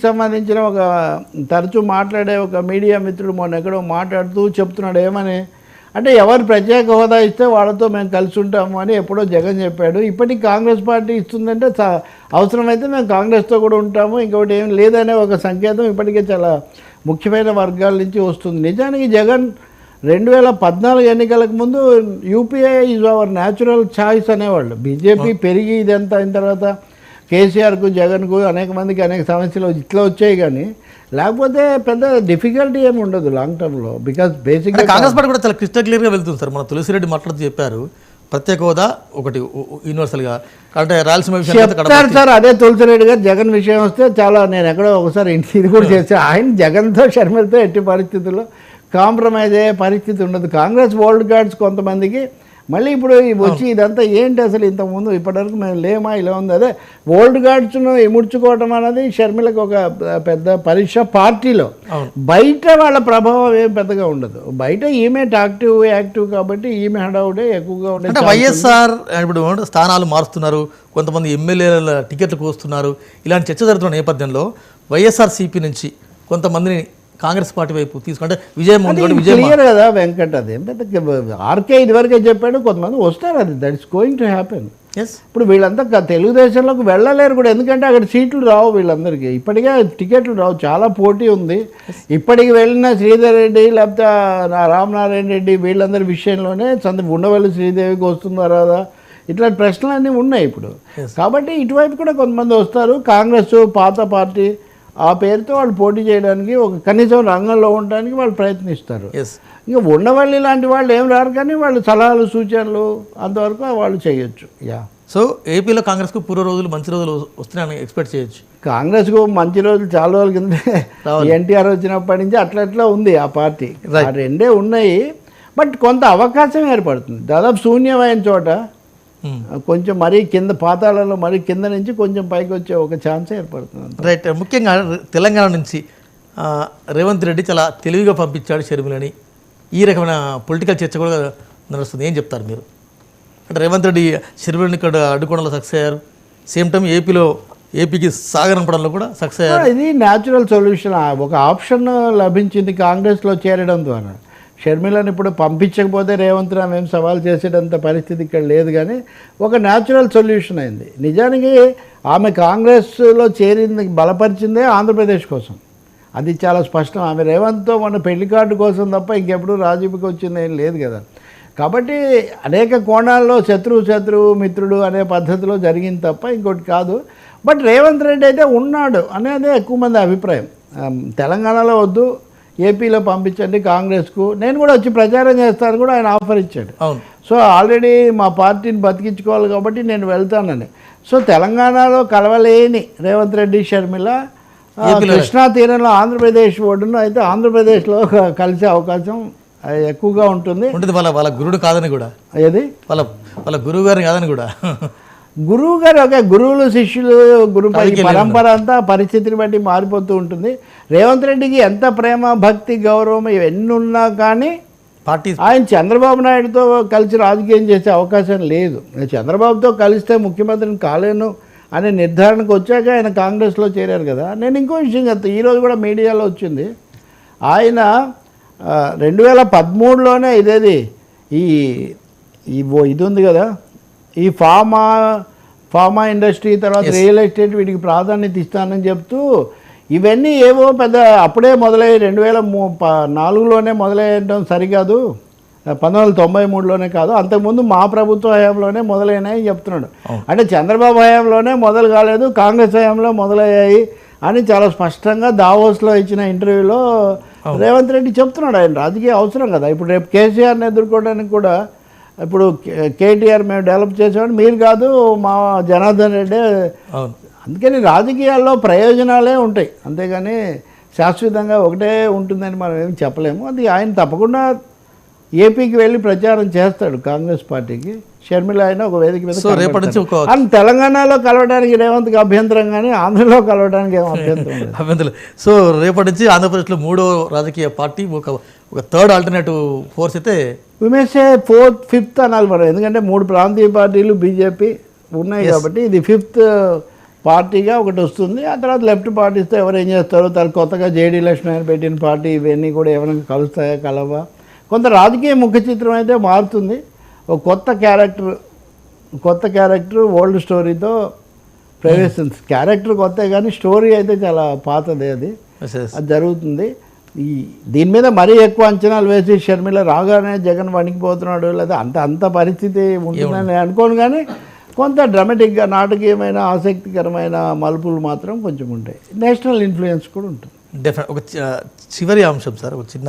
సంబంధించిన ఒక తరచూ మాట్లాడే ఒక మీడియా మిత్రుడు మొన్న ఎక్కడో మాట్లాడుతూ చెప్తున్నాడు ఏమని అంటే ఎవరు ప్రత్యేక హోదా ఇస్తే వాళ్ళతో మేము కలిసి ఉంటాము అని ఎప్పుడో జగన్ చెప్పాడు. ఇప్పటికి కాంగ్రెస్ పార్టీ ఇస్తుందంటే అవసరమైతే మేము కాంగ్రెస్తో కూడా ఉంటాము, ఇంకొకటి ఏం లేదనే ఒక సంకేతం ఇప్పటికే చాలా ముఖ్యమైన వర్గాల నుంచి వస్తుంది. నిజానికి జగన్ 2014 ఎన్నికలకు ముందు UPA is our natural choice అనేవాళ్ళు. బీజేపీ పెరిగి ఇదంతా అయిన తర్వాత కేసీఆర్కు జగన్కు అనేక మందికి అనేక సమస్యలు ఇట్లా వచ్చాయి, కానీ లేకపోతే పెద్ద డిఫికల్టీ ఏమి ఉండదు లాంగ్ టర్మ్లో. బికాస్ బేసిక్గా కాంగ్రెస్ పార్టీ కూడా చాలా క్రిస్టల్ క్లియర్గా వెళ్తుంది సార్. మన తులసిరెడ్డి మాట్లాడుతూ చెప్పారు ప్రత్యేక హోదా ఒకటి యూనివర్సల్గా అంటే రాయలసీమ చెప్తారు సార్. అదే తులసిరెడ్డి గారు జగన్ విషయం వస్తే చాలా నేను ఎక్కడో ఒకసారి ఇది కూడా చేస్తాను. ఆయన జగన్తో షర్మిలతో ఎట్టి పరిస్థితుల్లో కాంప్రమైజ్ అయ్యే పరిస్థితి ఉండదు. కాంగ్రెస్ ఓల్డ్ గార్డ్స్ కొంతమందికి మళ్ళీ ఇప్పుడు వచ్చి ఇదంతా ఏంటి అసలు ఇంతకుముందు ఇప్పటివరకు మేము లేమా ఇలా ఉంది. అదే ఓల్డ్ గార్డ్స్ను ఇముడ్చుకోవటం అనేది షర్మిలకు ఒక పెద్ద పరీక్ష. పార్టీలో బయట వాళ్ళ ప్రభావం ఏం పెద్దగా ఉండదు. బయట ఈమె యాక్టివ్ కాబట్టి ఈమె హడావుడే ఎక్కువగా ఉండదు. వైఎస్ఆర్ ఇప్పుడు స్థానాలు మారుస్తున్నారు, కొంతమంది ఎమ్మెల్యేల టికెట్లు కోస్తున్నారు, ఇలాంటి చర్చ జరుగుతున్న నేపథ్యంలో వైఎస్ఆర్సీపీ నుంచి కొంతమందిని కాంగ్రెస్ పార్టీ వైపు తీసుకుంటే విజయం క్లియర్ కదా వెంకట్. అదేం పెద్ద ఆర్కే ఇదివరకే చెప్పాడు, కొంతమంది వస్తారు, అది that is going to happen. ఇప్పుడు వీళ్ళంతా తెలుగుదేశంలోకి వెళ్ళలేరు కూడా, ఎందుకంటే అక్కడ సీట్లు రావు వీళ్ళందరికీ. ఇప్పటికే టికెట్లు రావు, చాలా పోటీ ఉంది. ఇప్పటికి వెళ్ళిన శ్రీధర్ రెడ్డి లేకపోతే రామనారాయణ రెడ్డి వీళ్ళందరి విషయంలోనే ఉండవల్లి శ్రీదేవికి వస్తుందా రాదా ఇట్లాంటి ప్రశ్నలన్నీ ఉన్నాయి ఇప్పుడు. కాబట్టి ఇటువైపు కూడా కొంతమంది వస్తారు. కాంగ్రెస్ పాత పార్టీ ఆ పేరుతో వాళ్ళు పోటీ చేయడానికి ఒక కనీసం రంగంలో ఉండడానికి వాళ్ళు ప్రయత్నిస్తారు. ఇంకా ఉండవల్లి లాంటి వాళ్ళు ఏం రారు, కానీ వాళ్ళు సలహాలు సూచనలు అంతవరకు వాళ్ళు చేయొచ్చు. సో ఏపీలో కాంగ్రెస్కు పూర్వ రోజులు మంచి రోజులు వస్తున్నాయని ఎక్స్పెక్ట్ చేయొచ్చు. కాంగ్రెస్కు మంచి రోజులు చాలా రోజుల కింద ఎన్టీఆర్ వచ్చినప్పటి నుంచి అట్లా ఉంది ఆ పార్టీ. ఆ రెండే ఉన్నాయి. బట్ కొంత అవకాశం ఏర్పడుతుంది. దాదాపు శూన్యమైన చోట కొంచెం మరీ కింద పాతాళంలో మరీ కింద నుంచి కొంచెం పైకి వచ్చే ఒక ఛాన్స్ ఏర్పడుతుంది. రైట్. ముఖ్యంగా తెలంగాణ నుంచి రేవంత్ రెడ్డి చాలా తెలివిగా పంపించాడు షర్మిలని, ఈ రకమైన పొలిటికల్ చర్చ కూడా నడుస్తుంది. ఏం చెప్తారు మీరు? అంటే రేవంత్ రెడ్డి షర్మిలని ఇక్కడ అడ్డుకోవడంలో సక్సెస్ అయ్యారు, సేమ్ టైం ఏపీకి సాగనంపడంలో కూడా సక్సెస్ అయ్యారు. ఇది న్యాచురల్ సొల్యూషన్. ఒక ఆప్షన్ లభించింది కాంగ్రెస్లో చేరడం ద్వారా. షర్మిలను ఇప్పుడు పంపించకపోతే రేవంత్ రామ్ ఏం సవాల్ చేసేటంత పరిస్థితి ఇక్కడ లేదు, కానీ ఒక న్యాచురల్ సొల్యూషన్ అయింది. నిజానికి ఆమె కాంగ్రెస్లో చేరింది బలపరిచిందే ఆంధ్రప్రదేశ్ కోసం, అది చాలా స్పష్టం. ఆమె రేవంత్తో మన పెళ్లి కార్డు కోసం తప్ప ఇంకెప్పుడు రాజీవ్కి వచ్చింది ఏం లేదు కదా. కాబట్టి అనేక కోణాల్లో శత్రువు మిత్రుడు అనే పద్ధతిలో జరిగింది తప్ప ఇంకోటి కాదు. బట్ రేవంత్ రెడ్డి అయితే ఉన్నాడు అనేది ఎక్కువ మంది అభిప్రాయం. తెలంగాణలో వద్దు, ఏపీలో పంపించండి కాంగ్రెస్కు, నేను కూడా వచ్చి ప్రచారం చేస్తాను కూడా ఆయన ఆఫర్ ఇచ్చాడు. సో ఆల్రెడీ మా పార్టీని బతికించుకోవాలి కాబట్టి నేను వెళ్తానని. సో తెలంగాణలో కలవలేని రేవంత్ రెడ్డి షర్మిల కృష్ణా తీరంలో ఆంధ్రప్రదేశ్ ఒడ్డున అయితే ఆంధ్రప్రదేశ్లో కలిసే అవకాశం ఎక్కువగా ఉంటుంది. వాళ్ళ గురుడు కాదని కూడా, ఏది వాళ్ళ గురువు గారిని కాదని కూడా, గురువు గారు ఒక గురువులు శిష్యులు గురుపై పరంపర అంతా పరిస్థితిని బట్టి మారిపోతూ ఉంటుంది. రేవంత్ రెడ్డికి ఎంత ప్రేమ భక్తి గౌరవం ఇవన్నీ ఉన్నా కానీ ఆయన చంద్రబాబు నాయుడుతో కలిసి రాజకీయం చేసే అవకాశం లేదు. చంద్రబాబుతో కలిస్తే ముఖ్యమంత్రిని కాలేను అనే నిర్ధారణకు వచ్చాక ఆయన కాంగ్రెస్లో చేరారు కదా. నేను ఇంకో విషయం చెప్తాను, ఈరోజు కూడా మీడియాలో వచ్చింది. ఆయన 2013లోనే ఇది ఉంది కదా, ఈ ఫార్మా ఇండస్ట్రీ తర్వాత రియల్ ఎస్టేట్ వీటికి ప్రాధాన్యత ఇస్తానని చెప్తూ ఇవన్నీ ఏవో పెద్ద అప్పుడే మొదలయ్యి 2004లోనే మొదలయ్యడం సరికాదు, 1993లోనే కాదు, అంతకుముందు మా ప్రభుత్వ హయాంలోనే మొదలైనాయి చెప్తున్నాడు. అంటే చంద్రబాబు హయాంలోనే మొదలు కాలేదు, కాంగ్రెస్ హయాంలో మొదలయ్యాయి అని చాలా స్పష్టంగా దావోస్లో ఇచ్చిన ఇంటర్వ్యూలో రేవంత్ రెడ్డి చెప్తున్నాడు. ఆయన రాజకీయ అవసరం కదా. ఇప్పుడు రేపు కేసీఆర్ని ఎదుర్కోవడానికి కూడా ఇప్పుడు కేటీఆర్ మేము డెవలప్ చేసేవాడు, మీరు కాదు మా జనార్దన్ రెడ్డి. అందుకని రాజకీయాల్లో ప్రయోజనాలే ఉంటాయి, అంతేగాని శాశ్వతంగా ఒకటే ఉంటుందని మనం ఏమి చెప్పలేము. అది ఆయన తప్పకుండా ఏపీకి వెళ్ళి ప్రచారం చేస్తాడు కాంగ్రెస్ పార్టీకి. షర్మిల అయినా ఒక వేదిక మీద అండ్ తెలంగాణలో కలవడానికి రేవంత్కి అభ్యంతరం, కానీ ఆంధ్రలో కలవడానికి ఏం అభ్యంతరం. సో రేపటి నుంచి ఆంధ్రప్రదేశ్లో 3వ రాజకీయ పార్టీ ఒక థర్డ్ ఆల్టర్నేటివ్ ఫోర్స్ అయితే విమేసే 4th 5th అనాలి మనం, ఎందుకంటే 3 ప్రాంతీయ పార్టీలు బీజేపీ ఉన్నాయి కాబట్టి ఇది 5th పార్టీగా ఒకటి వస్తుంది. ఆ తర్వాత లెఫ్ట్ పార్టీస్తో ఎవరు ఏం చేస్తారో, తర్వాత కొత్తగా జేడీ లక్ష్మణ్ పెట్టిన పార్టీ ఇవన్నీ కూడా ఎవరైనా కలుస్తాయా కలవా, కొంత రాజకీయ ముఖ చిత్రం అయితే మారుతుంది. ఒక కొత్త క్యారెక్టర్ ఓల్డ్ స్టోరీతో ప్రవేశించి, క్యారెక్టర్ కొత్త కానీ స్టోరీ అయితే చాలా పాతదే. అది జరుగుతుంది. దీని మీద మరీ ఎక్కువ అంచనాలు వేసి షర్మిల రాగానే జగన్ వణికిపోతున్నాడు లేదా అంత పరిస్థితి ఉంటుందని నేను అనుకోను. కానీ కొంత డ్రామాటిక్గా నాటకీయమైన ఆసక్తికరమైన మలుపులు మాత్రం కొంచెం ఉంటాయి. నేషనల్ ఇన్ఫ్లుయెన్స్ కూడా ఉంటుంది. డెఫినెట్. ఒక చివరి అంశం సార్, ఒక చిన్న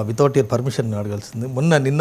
వితౌట్ యువర్ పర్మిషన్ అడగాల్సింది. నిన్న